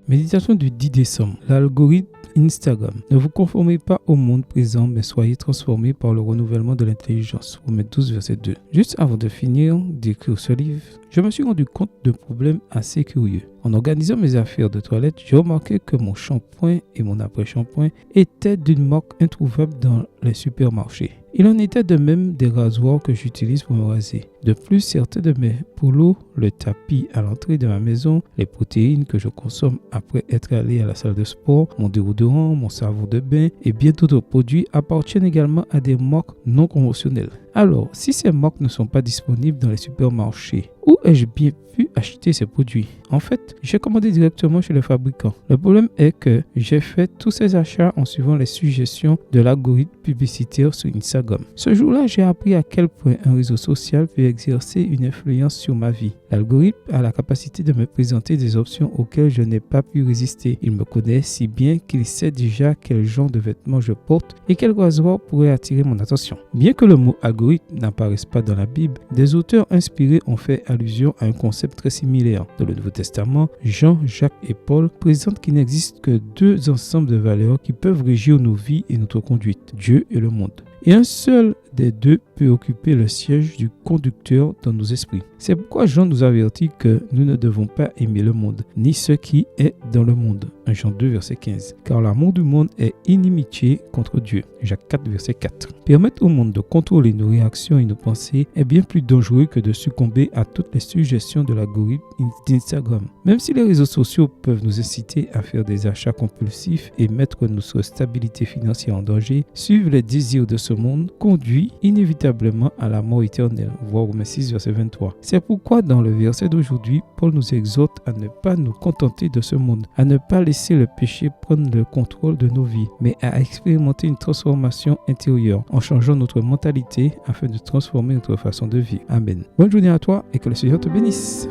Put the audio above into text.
Méditation du 10 décembre. L'algorithme Instagram. Ne vous conformez pas au monde présent, mais soyez transformés par le renouvellement de l'intelligence. Romains 12, verset 2. Juste avant de finir d'écrire ce livre, je me suis rendu compte d'un problème assez curieux. En organisant mes affaires de toilette, j'ai remarqué que mon shampoing et mon après-shampoing étaient d'une marque introuvable dans les supermarchés. Il en était de même des rasoirs que j'utilise pour me raser. De plus, certains de mes polos, le tapis à l'entrée de ma maison, les protéines que je consomme après être allé à la salle de sport, mon déodorant, mon savon de bain et bien d'autres produits appartiennent également à des marques non conventionnelles. Alors, si ces marques ne sont pas disponibles dans les supermarchés, où ai-je bien pu acheter ces produits? En fait, j'ai commandé directement chez le fabricant. Le problème est que j'ai fait tous ces achats en suivant les suggestions de l'algorithme publicitaire sur Instagram. Ce jour-là, j'ai appris à quel point un réseau social peut exercer une influence sur ma vie. L'algorithme a la capacité de me présenter des options auxquelles je n'ai pas pu résister. Il me connaît si bien qu'il sait déjà quel genre de vêtements je porte et quel rasoir pourrait attirer mon attention. Bien que le mot algorithme n'apparaisse pas dans la Bible, des auteurs inspirés ont fait allusion à un concept très similaire. Dans le Nouveau Testament, Jean, Jacques et Paul présentent qu'il n'existe que deux ensembles de valeurs qui peuvent régir nos vies et notre conduite, Dieu et le monde. Et un seul des deux peut occuper le siège du conducteur dans nos esprits. C'est pourquoi Jean nous avertit que nous ne devons pas aimer le monde, ni ce qui est dans le monde. 1 Jean 2, verset 15. Car l'amour du monde est inimitié contre Dieu. Jacques 4, verset 4. Permettre au monde de contrôler nos réactions et nos pensées est bien plus dangereux que de succomber à toutes les suggestions de l'algorithme d'Instagram. Même si les réseaux sociaux peuvent nous inciter à faire des achats compulsifs et mettre notre stabilité financière en danger, suivre les désirs de ce monde conduit inévitablement à la mort éternelle. Voir Romains 6, verset 23. C'est pourquoi dans le verset d'aujourd'hui, Paul nous exhorte à ne pas nous contenter de ce monde, à ne pas laisser le péché prendre le contrôle de nos vies, mais à expérimenter une transformation intérieure en changeant notre mentalité afin de transformer notre façon de vivre. Amen. Bonne journée à toi et que le Seigneur te bénisse.